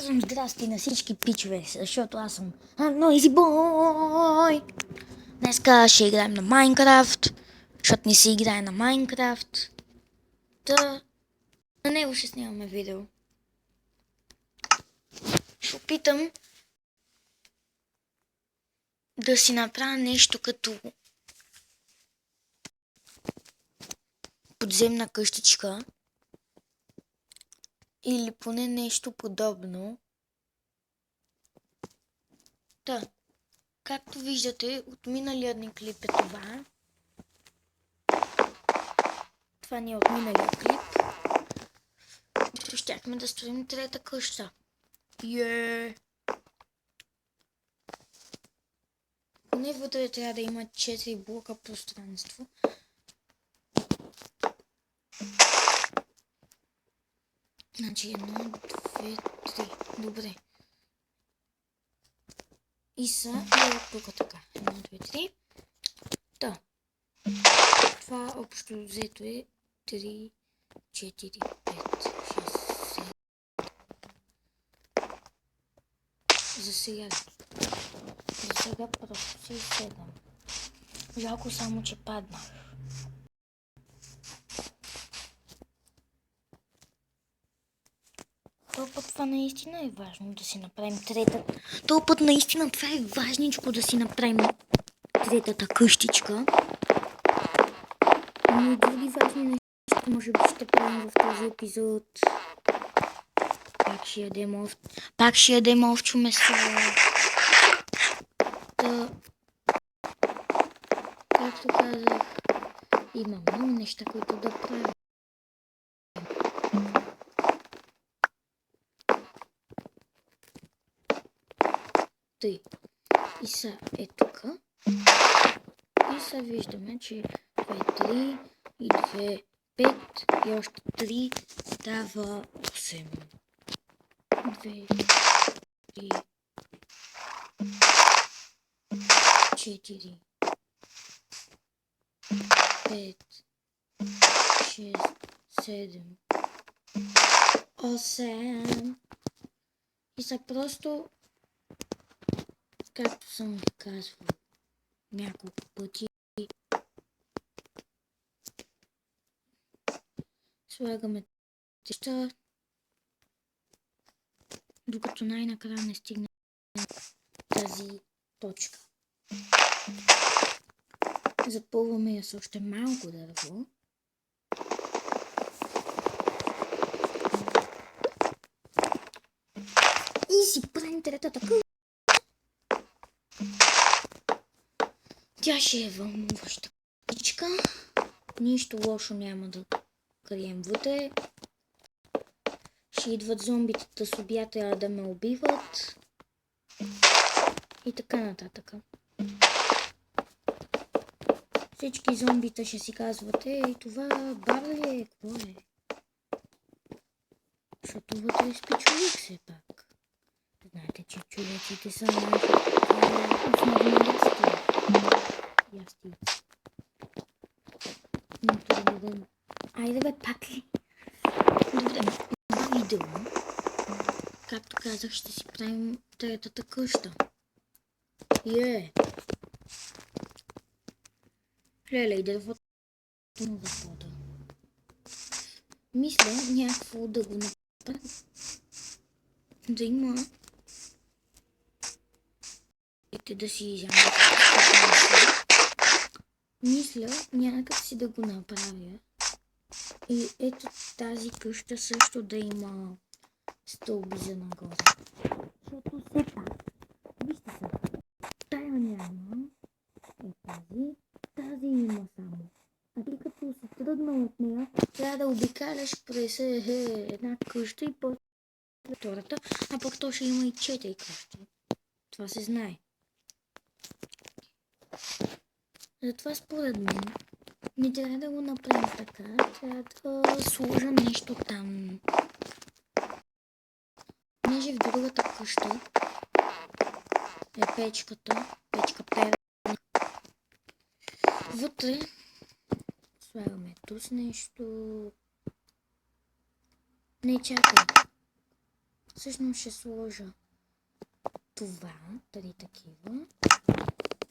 Казвам здрасти на всички пичове, защото аз съм Noisy Boy. Днеска ще играем на Майнкрафт, защото не си играе на Майнкрафт. На него ще снимаме видео. Ще опитам да си направя нещо като подземна къщичка. Или поне нещо подобно. Както виждате, от миналия ни клип е това. Това ни е от миналия клип. Щяхме да строим трета къща. Поне вътре трябва да има 4 блока пространство. Значи 1, 2, 3. Добре. И са и от тук така. 1, 2, 3. Това общо взето е 3, 4, 5, 6, 7. За сега просто си 7. Жалко само, че паднах. Този път това наистина е важно да си направим третата. Този път наистина това е важничко да си направим третата къщичка. Но и други важни неща може би ще правим в този епизод. Пак ще ядем овчо месо. Както казах, има много неща, които да правим. И са е тук. И са виждаме, че 3 и 2, 5 и още 3 дава 8. 2, 3, 4, 5, 6, 7, 8. И са просто, както съм ви казвал няколко пъти, слагаме теща, докато най-накрая не стигне тази точка. Запълваме я с още малко дърво. И си правим третата къща. Тя ще е вълнуваща къщичка. Нищо лошо няма да крием вътре. Ще идват зомбитата с обята да ме убиват. И така нататък. Всички зомбита ще си казват, и това бар ли е? Какво е? Защото вътре спи човек все пак. Знаете, че човеците са основни ясти. Айде бе, пак ли? Добре, това видео, както казах, ще си правим третата къща. Леле, и дървото на пода. Мисля някакво да го направя. Да има. Да си изям. Мисля някак си да го направя. И ето тази къща също да има стълби за нагоре. Защото все пак, вижте се, тая няма, тази има само. А ти като си тръгнал от нея, трябва да обикаляш през една къща и после втората, а пък то ще има и 4 къщи. Това се знае. Затова според мен не трябва да го направим така, трябва да сложа нещо там. Понеже в другата къща е печката, печка. Вътре слагаме тук нещо. Не, чакай. Всъщност ще сложа това, три такива.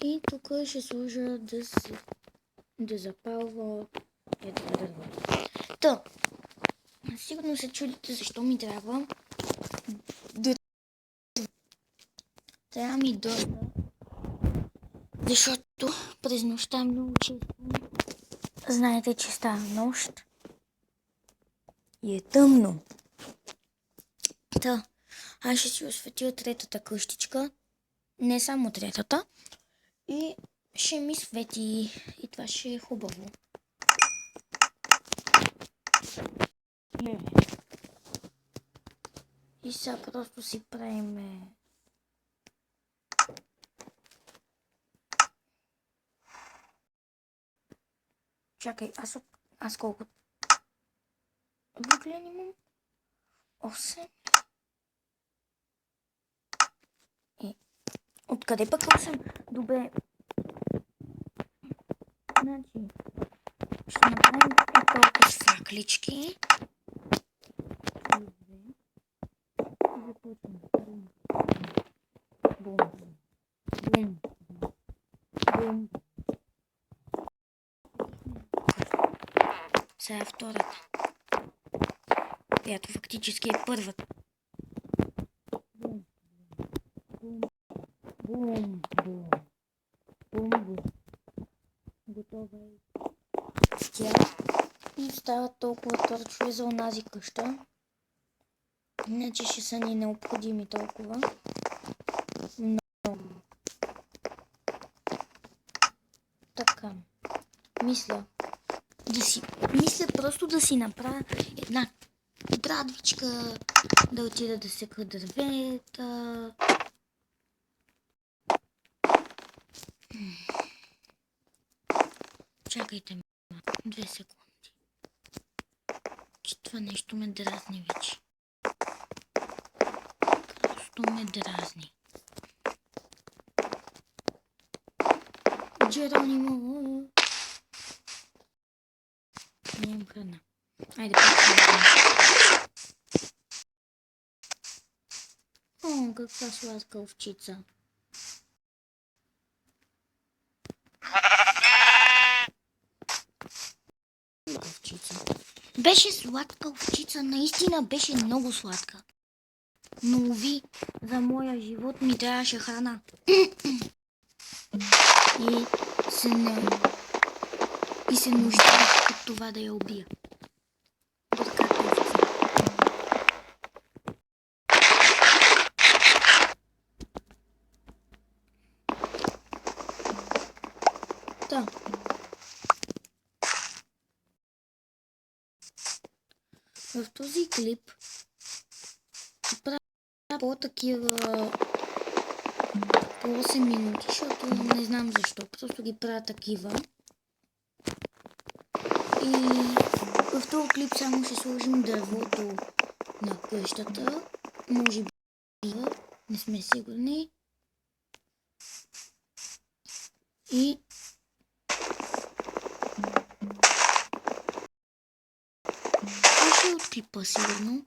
И тук ще сложа да запалва ето дървото. Та, сигурно се чудите защо ми трябва трябва ми доста, защото през нощта много често знаете, че става нощ и е тъмно. Та, аз ще си осветя третата къщичка, не само третата, и ще ми свети и това ще е хубаво. И сега просто си правиме чакай, аз колко въглени имам? 8. Откъде пък 8? Добре. Значи, ще направим толкова с факлички. Започваме. Бум. Бум. Бум. Сега е втората. Която фактически е първата. Бум. Бум. Бум. Бум. Бум. Бум. Готова е. Тя. И става толкова торчове за онази къща. Иначе ще са ни необходими толкова. Много. Така. Мисля просто да си направя една брадвичка, да отида да сека дървета. Чакайте ме 2 секунди. Че това нещо ме дразни вече. Просто ме дразни. Джеронимо. Нямам храна. Айде, почваме. О, каква сладка овчица. Овчица. Беше сладка овчица, наистина беше много сладка. Но уви, за моя живот ми трябваше храна. И се нуждах от това да я убия. Да. В този клип правя по-такива по 8 минути, защото не знам защо. Просто ги правя такива. И в този клип само ще сложим дървото на къщата. Може би не сме сигурни. И ще от клипа сигурно,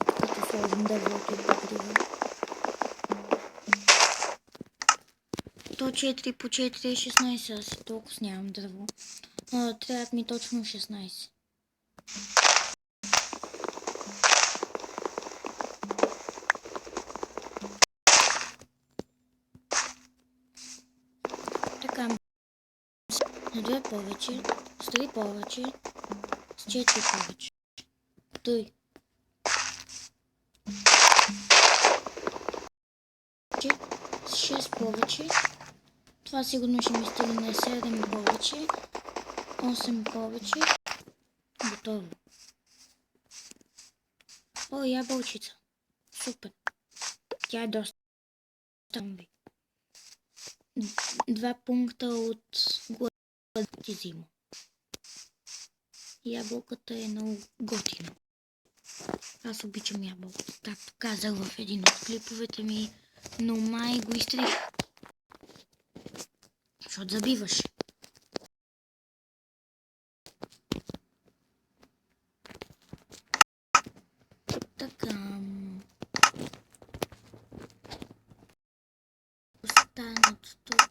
като сложим дървото и покрива. То 4 по 4 е 16, аз толкова нямам дърво. Трябват ми точно 16. Така, с 2 повече, с 3 повече, с 4 повече. Той. С 6 повече. Това сигурно ще ми стигне 7 повече. 8 повече. Готово. О, ябълчица. Супер. Тя е доста. 2 пункта от гладизимо. Ябълката е много готина. Аз обичам ябълката, както казах в един от клиповете ми, но май го изтрих. Защото забиваш. Така.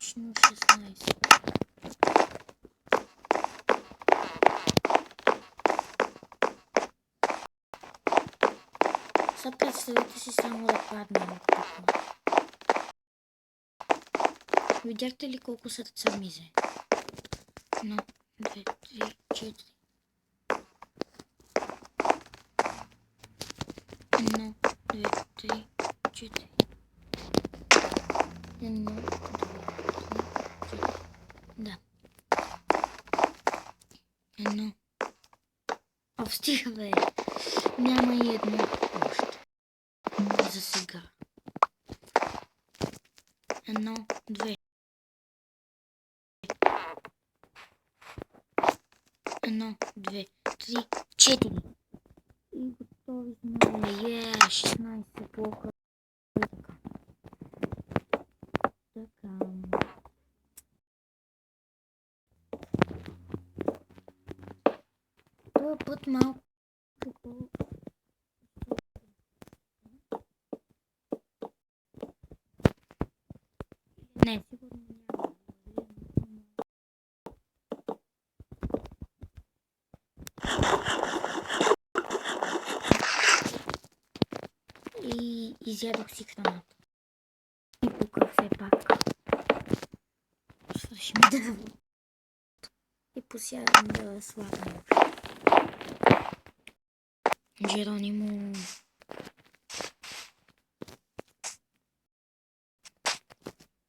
точно 16. Сега представете си само да падне от тук. Видяхте ли колко сърца ми взе? 1, 2, 3, 4. 1, 2, 3, 4. 1, 2, 3, 4. Да. 1. Стига, бе. Няма и едно още. За сега. 1, 2. 1, 2, 3, 4. И готови сме. 16 блока. Така. Този път малко по... Не, сигурно няма. И изядох си храната. И тук все пак. Свършим да... И посядам да слагам. Джеронимо.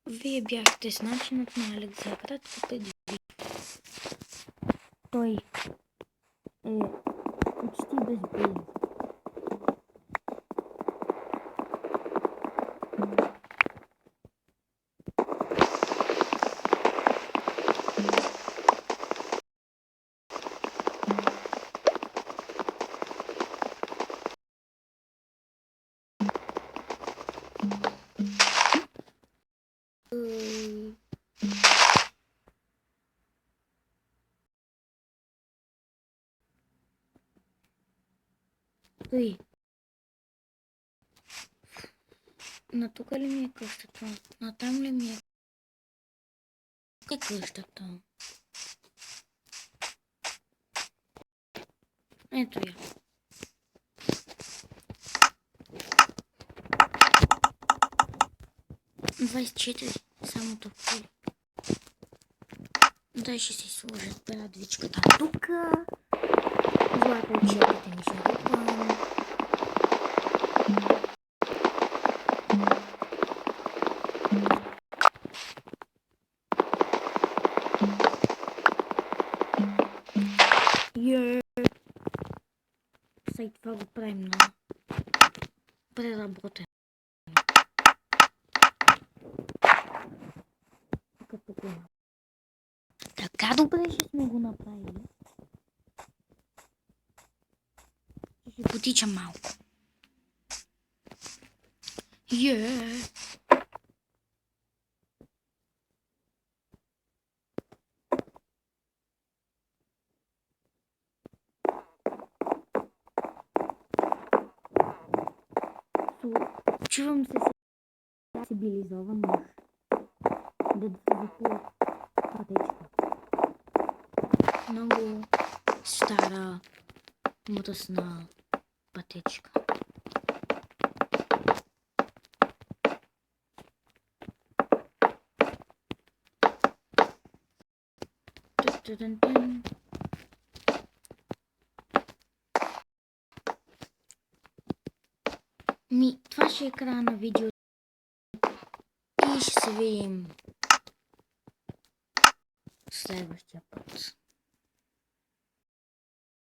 Вие бяхте с начинът на Алекс за кратко преди. Той е почти безбеден. Той. На тук ли ми е къщата? На там ли ми е? Е къщата. Ето я. Двадесет 24. Само толкова. Дай ще си сложат брадвичката тук. Злато очевите ми шарупам. Сега това го правим на преработен. Като го. Така добре ще сме го направили. Ще потича малко. Чувам се сега цивилизован мъж. Да запия пътечка. Много стара, мръсна пътечка. Това ще е края на видеото и ще се видим следващия път.